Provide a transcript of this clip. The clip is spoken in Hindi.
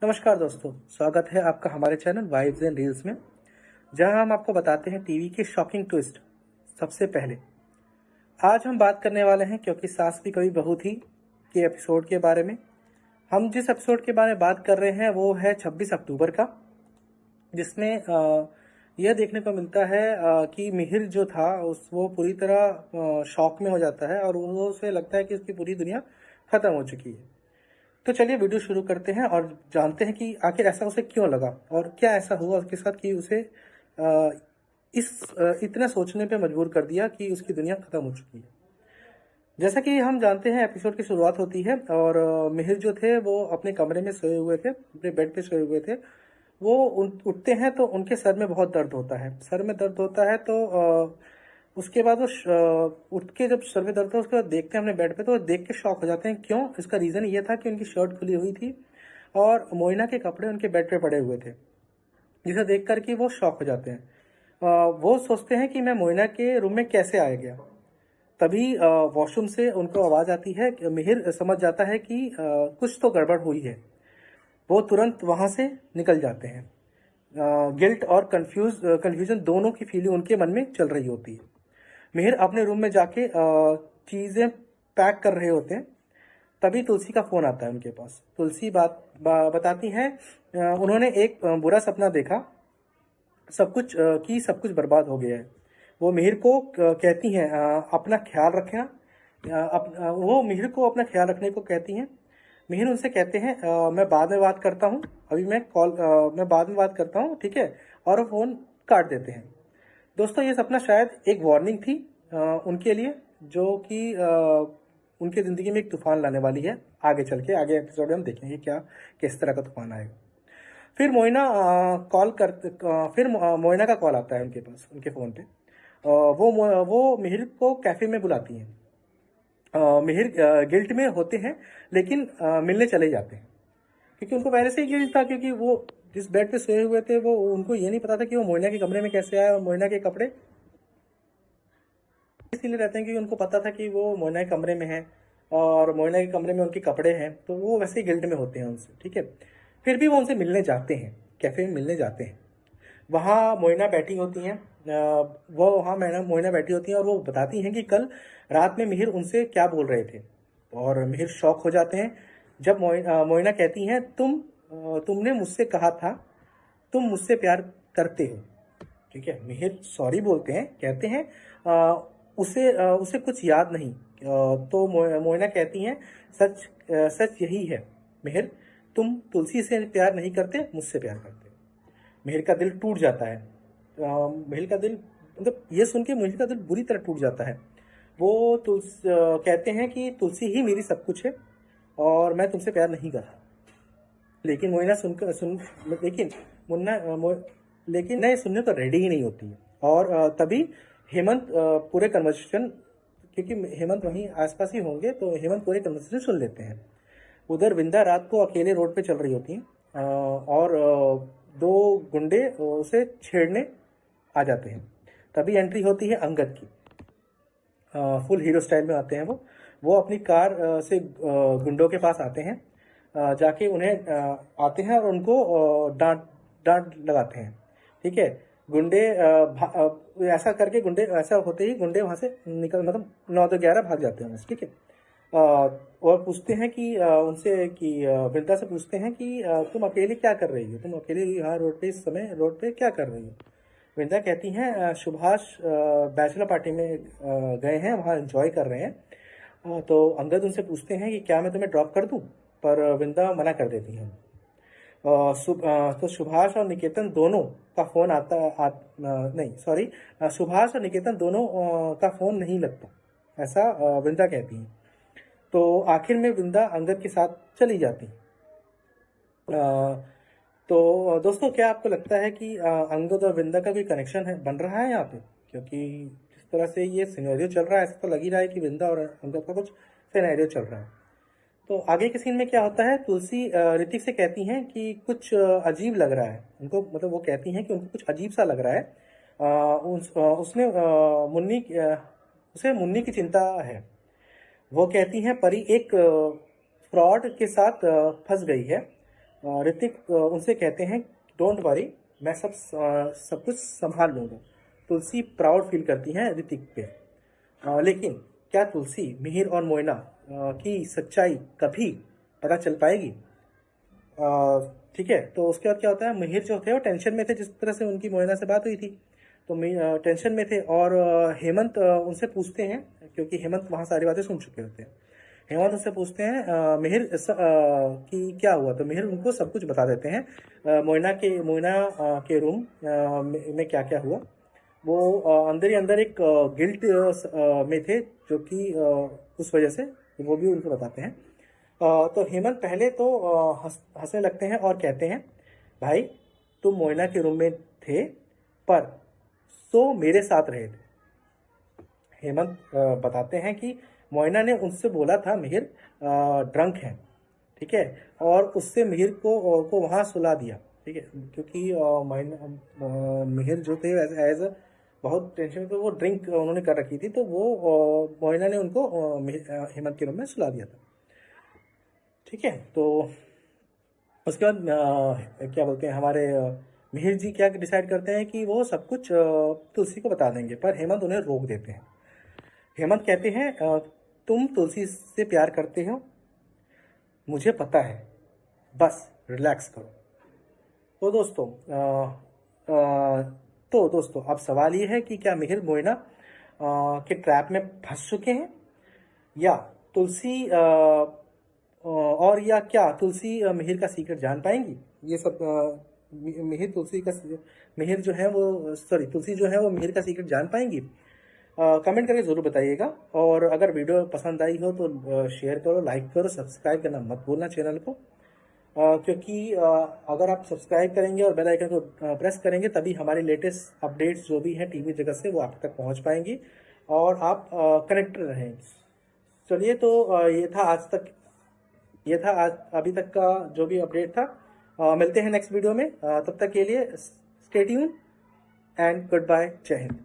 नमस्कार दोस्तों, स्वागत है आपका हमारे चैनल वाइब्स एंड रील्स में, जहां हम आपको बताते हैं टीवी के शॉकिंग ट्विस्ट। सबसे पहले आज हम बात करने वाले हैं क्योंकि सास भी कभी बहू थी के एपिसोड के बारे में। हम जिस एपिसोड के बारे में बात कर रहे हैं वो है 26 अक्टूबर का, जिसमें यह देखने को मिलता है कि मिहिर जो था वो पूरी तरह शॉक में हो जाता है और वो उसे लगता है कि उसकी पूरी दुनिया खत्म हो चुकी है। तो चलिए वीडियो शुरू करते हैं और जानते हैं कि आखिर ऐसा उसे क्यों लगा और क्या ऐसा हुआ उसके साथ कि उसे इतना सोचने पे मजबूर कर दिया कि उसकी दुनिया खत्म हो चुकी है। जैसा कि हम जानते हैं, एपिसोड की शुरुआत होती है और मिहिर जो थे वो अपने कमरे में सोए हुए थे, अपने बेड पे सोए हुए थे। वो उठते हैं तो उनके सर में बहुत दर्द होता है। सर में दर्द होता है तो उसके बाद वो उठ के जब सर में दर्द होता है उसके बाद देखते हैं अपने बेड पे, तो वो देख के शॉक हो जाते हैं। क्यों? इसका रीज़न ये था कि उनकी शर्ट खुली हुई थी और मोइना के कपड़े उनके बेड पे पड़े हुए थे, जिसे देख कर के वो शॉक हो जाते हैं। वो सोचते हैं कि मैं मोइना के रूम में कैसे आ गया। तभी वॉशरूम से उनको आवाज़ आती है। मिहिर समझ जाता है कि कुछ तो गड़बड़ हुई है। वो तुरंत वहाँ से निकल जाते हैं। गिल्ट और कंफ्यूजन दोनों की फीलिंग उनके मन में चल रही होती है। मिहिर अपने रूम में जाके चीज़ें पैक कर रहे होते हैं। तभी तुलसी का फ़ोन आता है उनके पास। तुलसी बताती हैं उन्होंने एक बुरा सपना देखा, सब कुछ बर्बाद हो गया है। वो मिहिर को कहती हैं अपना ख्याल रखना। वो मिहिर को अपना ख्याल रखने को कहती हैं। मिहिर उनसे कहते हैं मैं बाद में बात करता हूँ, मैं बाद में बात करता हूँ, ठीक है। और वो फ़ोन काट देते हैं। दोस्तों, ये सपना शायद एक वार्निंग थी उनके लिए, जो कि उनकी ज़िंदगी में एक तूफान लाने वाली है। आगे चल के आगे एपिसोड में हम देखेंगे क्या किस तरह का तूफान आएगा। फिर मोइना का कॉल आता है उनके पास, उनके फ़ोन पे। वो मिहिर को कैफ़े में बुलाती हैं। मिहिर गिल्ट में होते हैं, लेकिन मिलने चले जाते हैं क्योंकि उनको पहले से ही गिल्ट था, क्योंकि वो जिस बेड पे सोए हुए थे वो उनको ये नहीं पता था कि वो मोइना के कमरे में कैसे आया और मोइना के कपड़े इसीलिए रहते हैं क्योंकि उनको पता था कि वो मोइना के कमरे में है और मोइना के कमरे में उनके कपड़े हैं, तो वो वैसे ही गिल्ट में होते हैं उनसे, ठीक है। फिर भी वो उनसे मिलने जाते हैं, कैफ़े में मिलने जाते हैं। वहाँ मोइना बैठी होती हैं। वो वहाँ मोइना बैठी होती हैं और वो बताती हैं कि कल रात में मिहिर उनसे क्या बोल रहे थे। और मिहिर शॉक हो जाते हैं जब मोइना कहती हैं तुमने मुझसे कहा था तुम मुझसे प्यार करते हो, ठीक है। मिहिर सॉरी बोलते हैं, कहते हैं उसे कुछ याद नहीं। तो मोइना कहती हैं सच यही है मिहिर, तुम तुलसी से प्यार नहीं करते, मुझसे प्यार करते हो। मिहिर का दिल टूट जाता है। मिहिर का दिल, मतलब ये सुन के मिहिर का दिल बुरी तरह टूट जाता है। वो कहते हैं कि तुलसी ही मेरी सब कुछ है और मैं तुमसे प्यार नहीं कर रहा। लेकिन मोइना सुनकर सुन लेकिन मुन्ना मो, लेकिन नए सुनने को रेडी ही नहीं होती है। और तभी हेमंत पूरे कन्वर्सेशन, क्योंकि हेमंत वहीं आसपास ही होंगे, तो हेमंत पूरे कन्वर्सेशन सुन लेते हैं। उधर विंदा रात को अकेले रोड पे चल रही होती हैं और दो गुंडे उसे छेड़ने आ जाते हैं। तभी एंट्री होती है अंगद की। फुल हीरो स्टाइल में आते हैं वो अपनी कार से गुंडों के पास आते हैं। जाके उन्हें आते हैं और उनको डांट डांट लगाते हैं, ठीक है। ऐसा करके गुंडे, ऐसा होते ही गुंडे वहाँ से निकल, मतलब 9 to 11 भाग जाते हैं, ठीक है। और पूछते हैं कि उनसे कि वृंदा से पूछते हैं कि तुम अकेले क्या कर रही हो, तुम अकेले यहाँ रोड पे, इस समय रोड पे क्या कर रही हो। वृंदा कहती हैं सुभाष बैचलर पार्टी में गए हैं, वहाँ एंजॉय कर रहे हैं। तो अंगद उनसे पूछते हैं कि क्या मैं तुम्हें ड्रॉप कर दूं, पर वृंदा मना कर देती हैं। तो सुभाष और निकेतन दोनों का फोन नहीं, सॉरी, सुभाष और निकेतन दोनों का फोन नहीं लगता, ऐसा वृंदा कहती हैं। तो आखिर में वृंदा अंगद के साथ चली जाती। तो दोस्तों, क्या आपको लगता है कि अंगद और वृंदा का कोई कनेक्शन है, बन रहा है यहाँ पे? क्योंकि जिस तरह से ये सिनेरियो चल रहा है, ऐसा तो लग ही रहा है कि वृंदा और अंगद का कुछ सिनेरियो चल रहा है। तो आगे के सीन में क्या होता है, तुलसी ऋतिक से कहती हैं कि कुछ अजीब लग रहा है उनको, मतलब वो कहती हैं कि उनको कुछ अजीब सा लग रहा है। उसे मुन्नी की चिंता है। वो कहती हैं परी एक फ्रॉड के साथ फंस गई है। ऋतिक उनसे कहते हैं डोंट वरी, मैं सब कुछ संभाल लूँगा। तुलसी प्राउड फील करती हैं ऋतिक पे। लेकिन क्या तुलसी, मिहिर और मोइना की सच्चाई कभी पता चल पाएगी? ठीक है, तो उसके बाद क्या होता है, मिहिर जो थे वो टेंशन में थे, जिस तरह से उनकी मोइना से बात हुई थी, तो टेंशन में थे। और हेमंत उनसे पूछते हैं, क्योंकि हेमंत वहाँ सारी बातें सुन चुके होते हैं। हेमंत उनसे पूछते हैं मिहिर कि क्या हुआ, तो मिहिर उनको सब कुछ बता देते हैं। मोइना के रूम में क्या क्या हुआ। वो अंदर ही अंदर एक गिल्ट में थे, जो कि उस वजह से वो भी उनको बताते हैं। तो हेमंत पहले तो हंसने लगते हैं और कहते हैं भाई तुम मोइना के रूम में थे पर सो मेरे साथ रहे थे। हेमंत बताते हैं कि मोइना ने उनसे बोला था मिहिर ड्रंक है, ठीक है, और उससे मिहिर को वहाँ सुला दिया, ठीक है, क्योंकि मिहिर जो थे एज बहुत टेंशन में, तो वो ड्रिंक उन्होंने कर रखी थी, तो वो मोइना ने उनको हेमंत के रूम में सुला दिया था, ठीक है। तो उसके बाद क्या बोलते हैं, हमारे मिहिर जी क्या डिसाइड करते हैं कि वो सब कुछ तुलसी को बता देंगे, पर हेमंत उन्हें रोक देते हैं। हेमंत कहते हैं तुम तुलसी से प्यार करते हो, मुझे पता है, बस रिलैक्स करो। तो दोस्तों अब सवाल ये है कि क्या मिहिर मोइना के ट्रैप में फंस चुके हैं, या तुलसी और या क्या तुलसी मिहिर का सीक्रेट जान पाएंगी? ये सब मिहिर जो है वो सॉरी तुलसी जो है वो मिहिर का सीक्रेट जान पाएंगी? कमेंट करके ज़रूर बताइएगा। और अगर वीडियो पसंद आई हो तो शेयर करो, लाइक करो, सब्सक्राइब करना मत भूलना चैनल को, क्योंकि अगर आप सब्सक्राइब करेंगे और बेल आइकन को प्रेस करेंगे तभी हमारे लेटेस्ट अपडेट्स जो भी हैं टीवी जगत से वो आप तक पहुंच पाएंगी और आप कनेक्टेड रहेंगे। चलिए, तो ये था आज अभी तक का जो भी अपडेट था। मिलते हैं नेक्स्ट वीडियो में, तब तक के लिए stay tune and good bye, जय हिंद।